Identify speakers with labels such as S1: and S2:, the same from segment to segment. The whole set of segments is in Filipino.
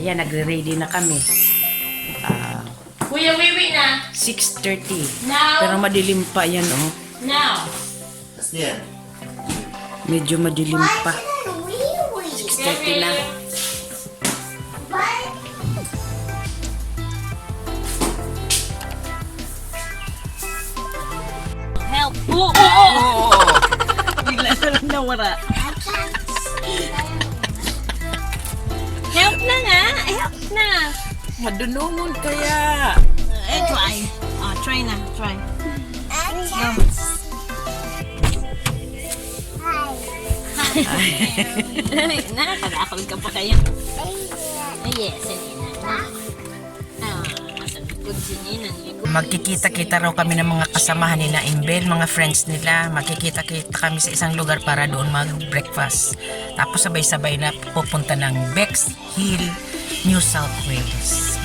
S1: Ayan, nagre-ready na kami.
S2: Kuya, wiwi na.
S1: 6:30.
S2: Now.
S1: Pero madilim pa yan, oh.
S2: Now.
S1: Medyo madilim pa. 6:30 na.
S2: Help. Oo.
S1: Bigla na lang nawara.
S2: Help na nga. Help na.
S1: Madunungon kaya.
S2: Try. Try na. Try. Nakakakal ka pa kaya. Yes, Nina. Sa likod si Nina.
S1: Magkikita-kita raw kami ng mga kasamahan ni na Imbel, mga friends nila. Magkikita-kita kami sa isang lugar para doon mag-breakfast. Tapos sabay-sabay na pupunta ng Bex Hill, New South Wales.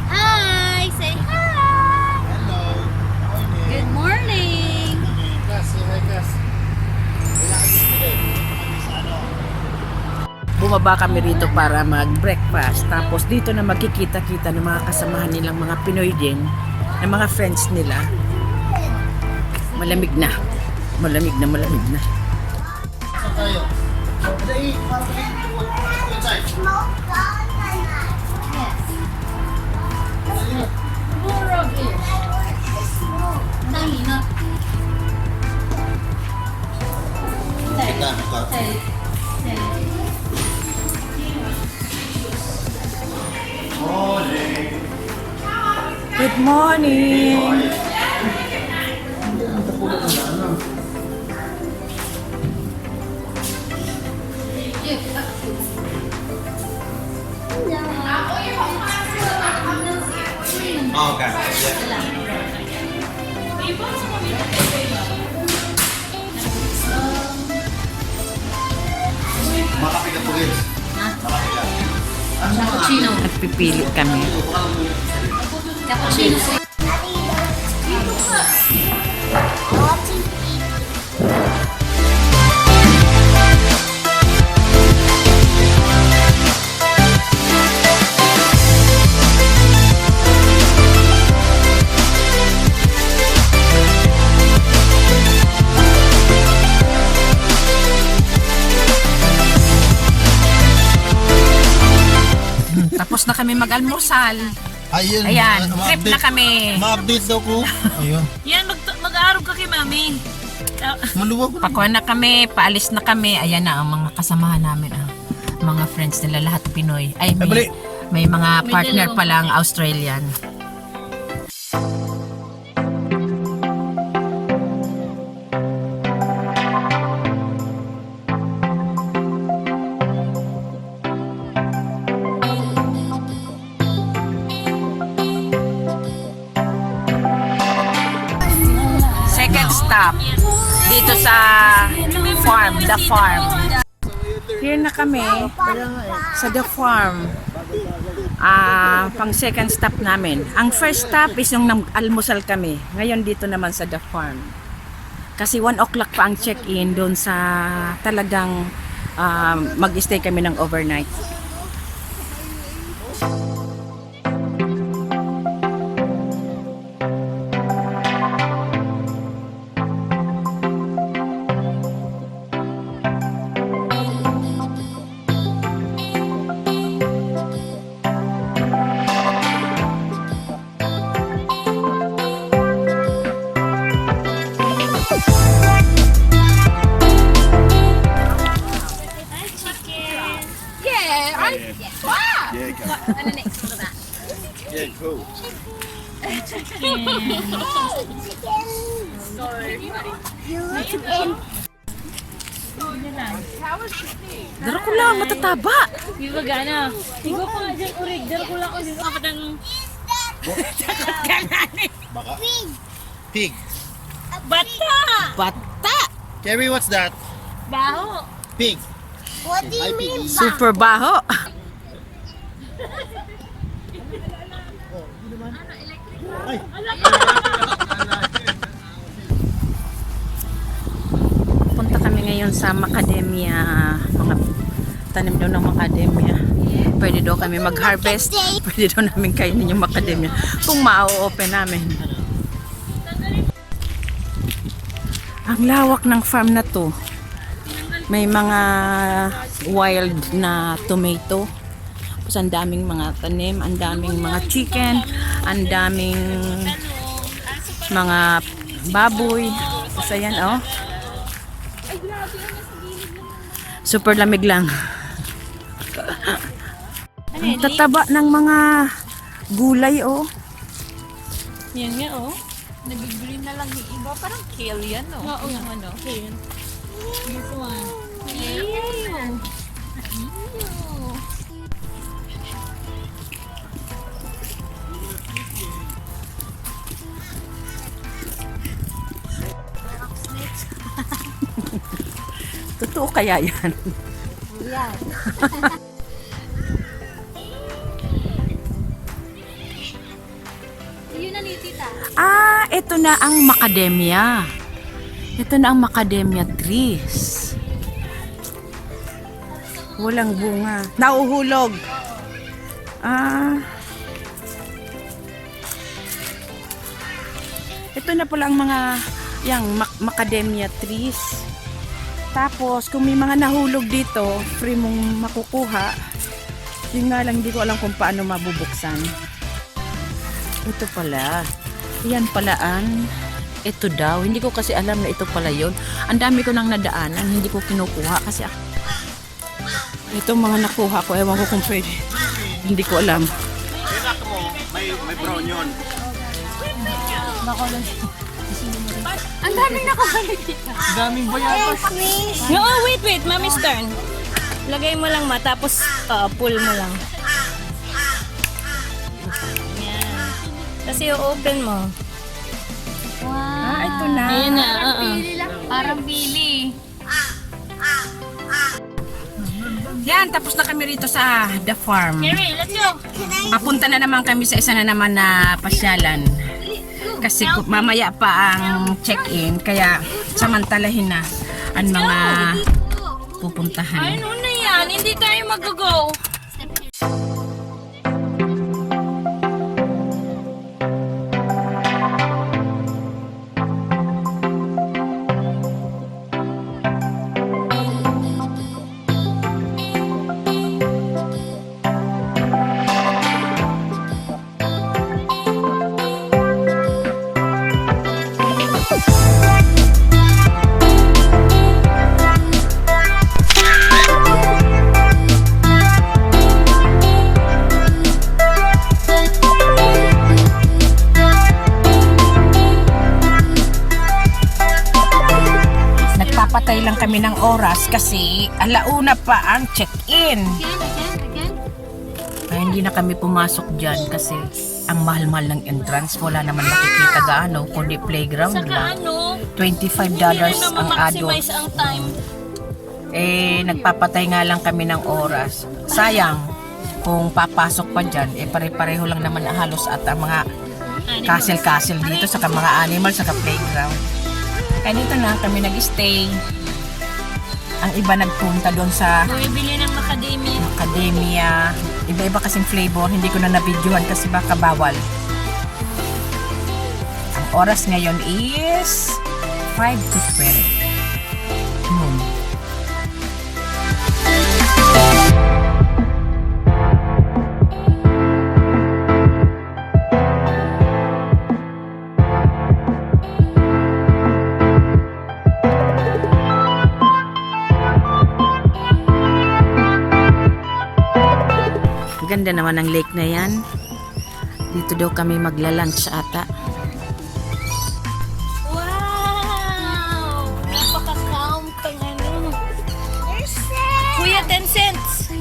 S2: Hi! Say hi!
S3: Hello. Morning.
S2: Good morning!
S3: Class, say hi, class.
S1: Bumaba kami rito para mag-breakfast. Tapos dito na magkikita-kita ng mga kasamahan nilang mga Pinoy din, ng mga friends nila. Malamig na. Malamig na, malamig na.
S3: Saan tayo? Dali, para sa inside. Ika,
S1: Good morning!
S3: Oh, okay. Yeah. Makapi ka po, guys. Makapi ka.
S2: Cappuccino.
S1: Nagpipili kami.
S2: Cappuccino.
S1: Tapos na kami mag-almusal.
S3: Ayun.
S1: Ayan, trip na kami.
S3: Ma-update daw ko. Ayun.
S2: Yan, mag-aarog ka kay mami.
S3: Maluwag na.
S1: Pakuha na kami, paalis na kami. Ayan na ang mga kasamahan namin. Mga friends nila, lahat Pinoy. Ay, may mga
S2: May
S1: partner
S2: dalawa.
S1: palang Australian. Second stop dito sa farm, the farm. Here na kami sa the farm. Pang second stop namin. Ang first stop is yung almusal kami. Ngayon dito naman sa the farm. Kasi 1 o'clock pa ang check-in doon sa talagang mag-stay kami ng overnight.
S2: Ano next? Ano ba?
S3: Yeah, cool.
S1: Dara ko lang, matataba.
S2: Di ba gana? Tigo ko nga dyan, urig. Dara ko lang ko dito. Ako ng...
S3: Baka. Pig.
S2: Bata!
S1: Bata!
S3: Kerry, what's that?
S2: Baho.
S3: Pig.
S4: What do you mean?
S1: Super baho. Punta kami ngayon sa macadamia. Mga tanim daw ng macadamia. Pwede daw kami mag-harvest. Pwede daw namin kainin yung macadamia. Kung ma-open namin. Ang lawak ng farm na to. May mga wild na tomato. Tapos ang daming mga tanim, ang daming mga chicken, ang daming mga baboy. Tapos ayan, oh. Super lamig lang. Ang tataba ng mga gulay, oh.
S2: Yan nga, oh.
S4: Nag-green na lang yung iba. Parang kale yan, no?
S2: Oo,
S4: Yung ano.
S2: okay. This one.
S4: Ew.
S1: Totoo kaya yan?
S4: Yan. Yun na ni tita.
S1: Ah, ito na ang macadamia. Ito na ang macadamia trees. Walang bunga. Nauhulog. Ah. Ito na pala ang mga macadamia trees. Tapos, kung may mga nahulog dito, free mong makukuha. Yun nga lang, hindi ko alam kung paano mabubuksan. Ito pala. Yan palaan. Ito daw. Hindi ko kasi alam na ito pala yun. Ang dami ko nang nadaanan. Hindi ko kinukuha kasi ito mga nakuha ko. Ewan ko kung pwede. Hindi ko alam.
S3: May brown yun.
S4: Ang daming nakabalik dito.
S3: Daming bayatas.
S2: No, wait. Mommy's turn. Lagay mo lang tapos pull mo lang. Yan. Kasi i-open mo.
S4: Wow.
S1: Ah, ito na.
S2: Ayan na,
S4: Pili lang. Parang bili.
S1: Yan, tapos na kami rito sa The Farm.
S2: Carrie, let's go.
S1: Papunta na naman kami sa isa na naman na pasyalan. Kasi mamaya pa ang check-in. Kaya samantalahin na ang mga pupuntahan.
S2: Ano na yan? Hindi tayo mag-go.
S1: Nagpapatay lang kami ng oras kasi alauna pa ang check-in.
S4: Again.
S1: Kaya hindi na kami pumasok dyan kasi ang mahal-mahal ng entrance. Wala naman makikita gaano, kundi playground
S2: Saka
S1: lang.
S2: ano,
S1: $25
S2: hindi rin
S1: ang adult.
S2: ma-maximize ang time.
S1: Eh, nagpapatay nga lang kami ng oras. Sayang, kung papasok pa dyan, eh pare-pareho lang naman halos at ang mga castle-castle dito, saka mga animals, saka playground. Kaya dito na kami nag-stay. Ang iba nagpunta doon sa
S2: Bumibili ng macadamia.
S1: academia. Iba-iba kasing flavor. Hindi ko na nabidyohan kasi baka bawal. Ang oras ngayon is 5 to 12 noon. Ganda naman ang lake na yan. Dito daw kami magla-lunch ata.
S2: Wow! Napaka-calm pang ano. Kuya, 10 cents.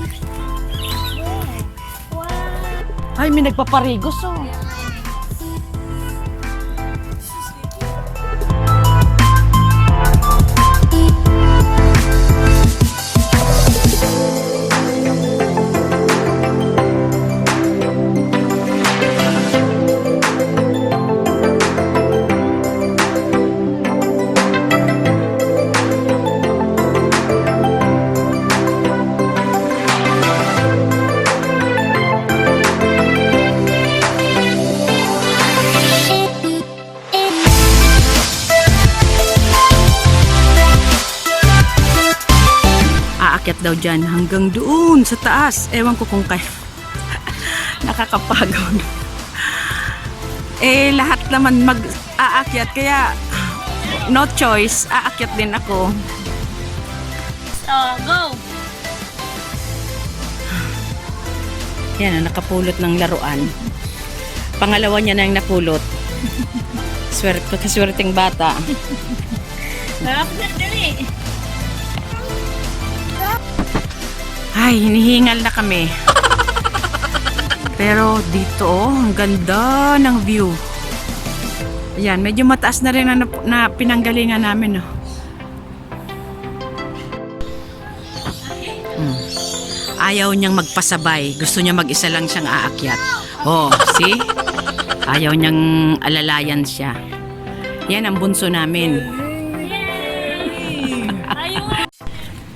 S2: Wow.
S1: Ay, may nagpaparigos oh.
S5: aakyat daw dyan hanggang doon sa taas. Ewan ko kung kaya. Nakakapagod. Eh, lahat naman mag-aakyat, kaya no choice, aakyat din ako.
S2: Go!
S5: Yan, nakapulot ng laruan. Pangalawa niya na yung napulot. Kaswerteng bata.
S2: Harap na, dali.
S5: Ay, hinihingal na kami. Pero dito, ang ganda ng view. Ayan, medyo mataas na rin na pinanggalingan namin. Ayaw niyang magpasabay. Gusto niya mag-isa lang siyang aakyat. Oh, see? Ayaw niyang alalayan siya. Yan ang bunso namin.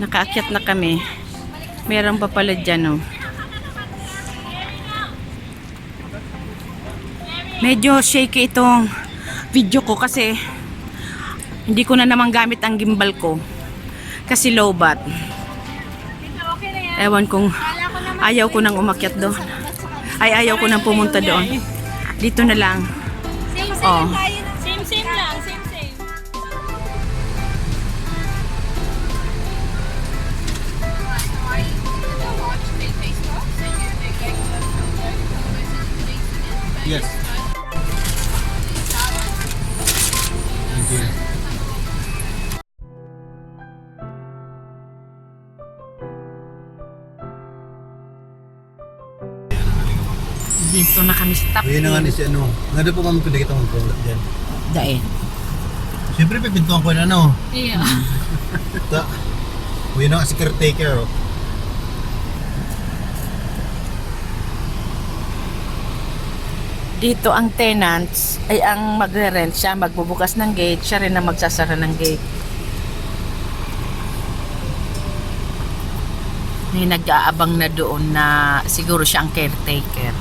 S5: Nakaakyat na kami. Meron pa pala dyan, oh. Medyo shaky itong video ko kasi hindi ko na naman gamit ang gimbal ko. Kasi low bat. Ewan kung ayaw ko nang umakyat doon. Ay, ayaw ko nang pumunta doon. Dito na lang. Oh.
S2: Same lang, same.
S3: Yes. Thank you.
S5: Dito na kami sa top.
S3: Ayun na nga ni si ano. Nga doon po kami kung kita mag-product dyan.
S5: Dae.
S3: Siyempre, pipintuan ko na ano.
S2: Yeah.
S3: Ayun na nga si caretaker. Oh.
S5: Dito ang tenants ay ang magre-rent siya, magbubukas ng gate, siya rin ang magsasara ng gate. May nag-aabang na doon na siguro siya ang caretaker.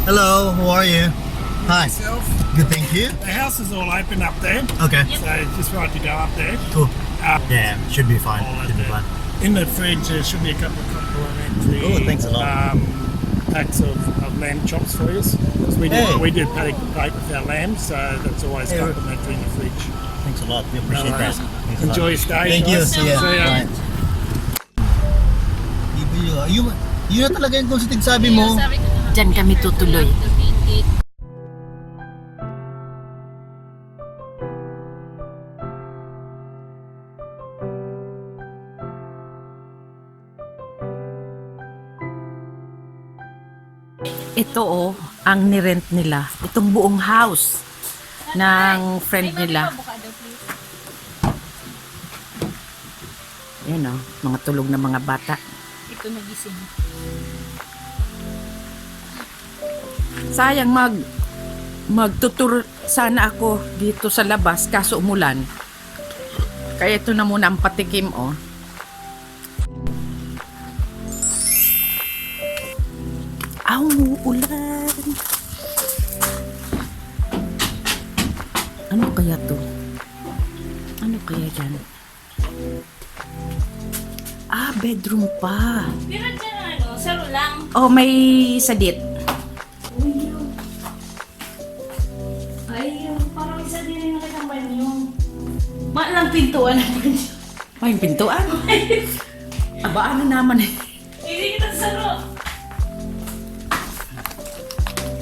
S3: Hello, how are you? Hi. Good, thank you.
S6: The house is all open up there,
S3: Okay.
S6: so just right to go up there.
S3: Cool.
S6: Uh,
S3: Yeah, should be fine. Should be fine.
S6: In the fridge there should be a couple of complimentary
S3: Oh, thanks a lot.
S6: packs of lamb chops for you. 'Cause we
S3: Hey.
S6: do paddock bake with our lamb, so that's always
S3: Hey.
S6: complimentary in the fridge.
S3: Thanks a lot. We appreciate that. Thanks a lot.
S6: Enjoy your stay.
S3: Thank you.
S6: guys.
S3: See ya.
S6: ya.
S3: Bye. Yun na talaga yung kung sabi mo.
S5: Diyan kami tutuloy. Ito ang nirent nila. Itong buong house ng friend nila. Ayan mga tulog na mga bata.
S2: Ito nagising.
S5: Sayang magtutur sana ako dito sa labas kaso umulan. Kaya ito na muna ang patikim Aw, ulan. Ano kaya to? Ano kaya dyan? Bedroom pa.
S2: Pero dyan saro lang.
S5: Oh, may sadit.
S2: Ay, parang isa din rin nakitang banyo. Maalang pintuan naman.
S5: Ay, yung pintuan. Aba, ano naman
S2: Hindi kita saro.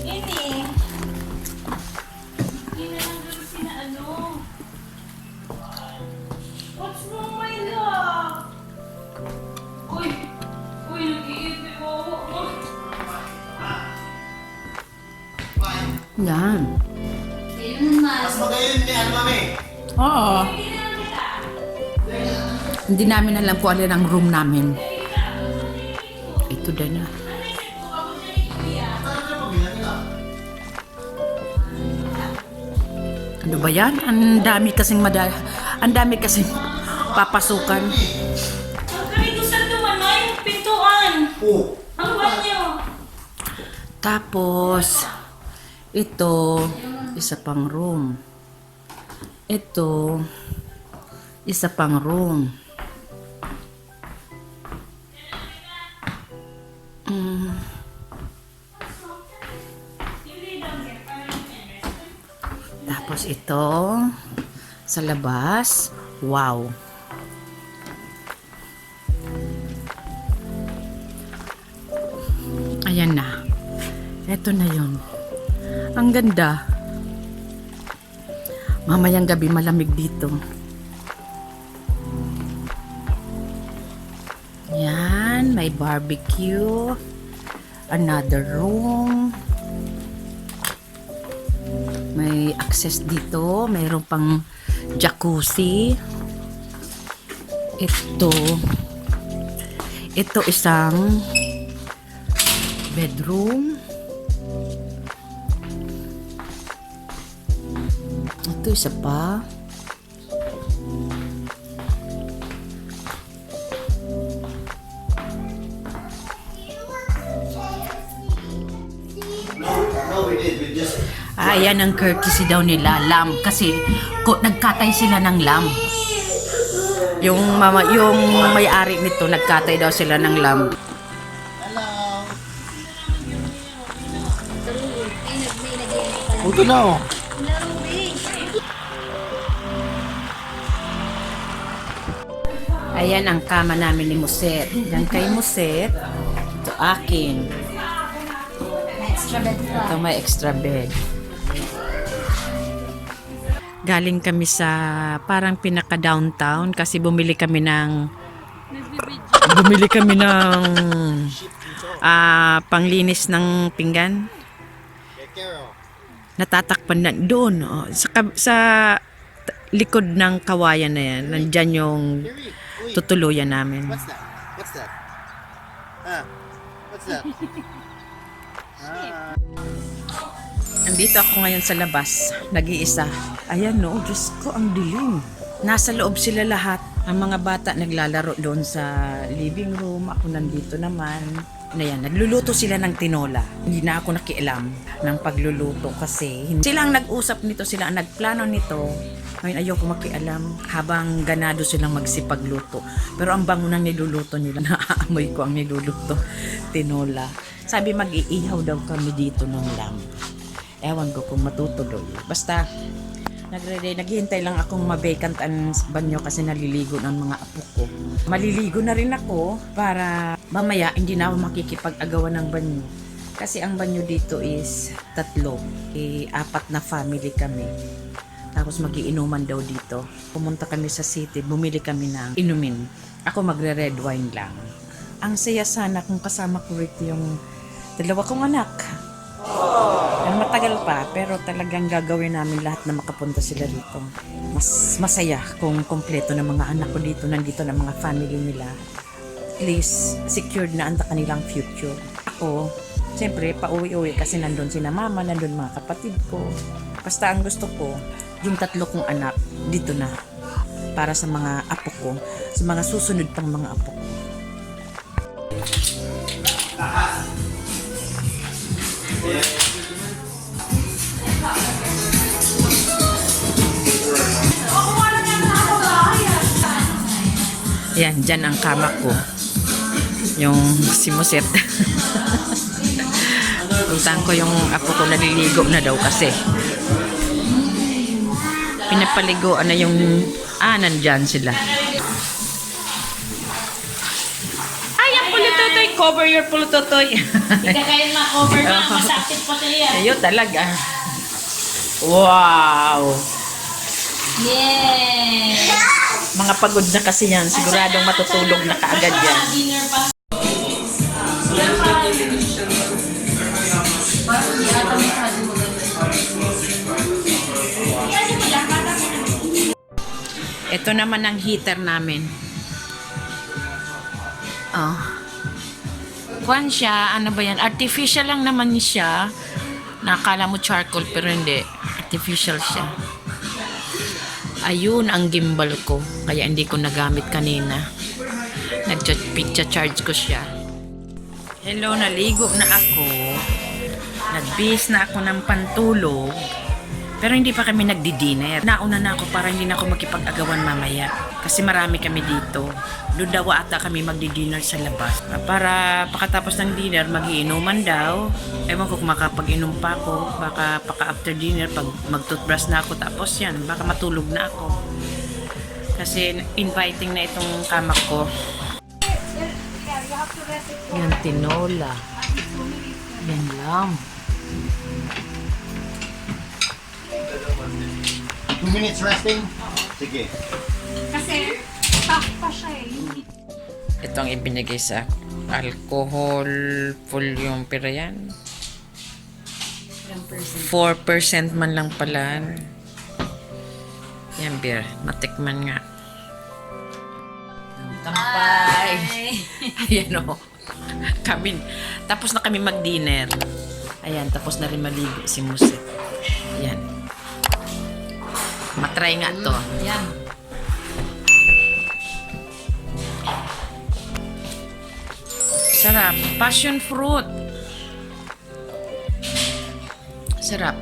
S2: Ini. Hindi na lang gano'n sina What's wrong, my love? Uy, nag-iipin mo ako.
S5: Yan.
S3: Mas magayon ni ano mami.
S5: Oo. Hindi namin alam kung alin ang room namin. Ito din na. Ano ba yan? Ang dami kasing papasukan.
S2: Ganito sa duman, yung pintuan.
S3: Oh.
S2: Ang banyo.
S5: Tapos, ito, isa pang room. Ito, Isa pang room. Tapos ito sa labas. Wow. Ayan na. Ito na yun. Ang ganda. Mamayang gabi malamig dito. Yan, may barbecue. Another room. May access dito. Mayroon pang jacuzzi. Ito isang bedroom. Ito isa pa. Yan ang courtesy daw nila, lamb. Kasi nagkatay sila ng lamb. Yung may-ari nito, nagkatay daw sila ng lamb.
S3: Ito na oh.
S5: Ayan ang kama namin ni Muset. Yan kay Muset. Ito akin. Ito may extra bed. Galing kami sa parang pinaka-downtown kasi bumili kami ng panglinis ng pinggan. Natatakpan na doon. Oh, sa likod ng kawayan na yan. Nandyan yung tutuluyan namin.
S3: What's that? What's that? What's that?
S5: Andito ako ngayon sa labas, nag-iisa. Ayan no, Diyos ko, ang dilim. Nasa loob sila lahat. Ang mga bata naglalaro doon sa living room. Ako nandito naman. Ayan, nagluluto sila ng tinola. Hindi na ako nakialam ng pagluluto kasi sila ang nag-usap nito, sila ang nagplano nito. Ngayon ayoko makialam habang ganado silang magsipagluto. Pero ang bango ng niluluto nila, naaamoy ko ang niluluto. Tinola. Sabi mag-iihaw daw kami dito ng lamb. Ewan ko kung matutuloy. Basta, naghihintay lang akong mabakant ang banyo kasi naliligo ng mga apo ko. Maliligo na rin ako para mamaya hindi na ako makikipag-agawan ng banyo. Kasi ang banyo dito is 3. 4 na family kami. Tapos magiinuman daw dito. Pumunta kami sa city, bumili kami ng inumin. Ako magre-red wine lang. Ang saya sana kung kasama ko rito yung 2 kong anak. Matagal pa, pero talagang gagawin namin lahat na makapunta sila dito. Mas masaya kung kompleto ng mga anak ko dito, nandito ng mga family nila. At least, secured na ang kanilang future. Ako, siyempre, pauwi-uwi kasi nandun sina mama, nandun mga kapatid ko. Basta ang gusto ko, yung 3 kong anak, dito na. Para sa mga apo ko, sa mga susunod pang mga apo ko. Yan, dyan ang kama ko. Yung si Muset. Puntahan ko yung apo ko, naliligo na daw kasi. Pinapaligoan na yung... nandyan sila. Ay, ang pulutotoy! Cover your pulutotoy!
S2: Hindi ka kayo ma-cover na. Masakit pa kayo.
S5: Ayun talaga. Wow!
S2: Yes!
S5: Mga pagod na kasi yan. Siguradong matutulog na kaagad yan.
S2: Dinner pa.
S5: Ito naman ang heater namin. Oh. Kwan siya, ano ba yan? Artificial lang naman siya. Nakala mo charcoal pero hindi. Artificial siya. Ayun ang gimbal ko. Kaya hindi ko nagamit kanina. Nag-charge ko siya. Hello, naligo na ako. Nagbihis na ako ng pantulog. Pero hindi pa kami nagdi-dinner. Nauna na ako para hindi na ako makipag-agawan mamaya. Kasi marami kami dito. Doon daw ata kami magdi-dinner sa labas. Para pakatapos ng dinner, magiinuman daw. Ewan ko kung makapag-inom pa ako. Baka after dinner, pag mag-toothbrush na ako, tapos yan, baka matulog na ako. Kasi inviting na itong kamak ko. Yan, tinola. Yan lang.
S3: 2 minutes resting? Sige.
S4: Kasi, tough pa siya eh.
S5: Ito ang ibinigay sa alcohol full yung pera yan. 4% man lang pala. Yan, beer. Natikman nga. Kampay! Ayan o. Kami. Tapos na kami mag-dinner. Ayan, tapos na rin maligo si Muset. Ayan. Matry nga to. Ayan. Sarap. Passion fruit. Sarap.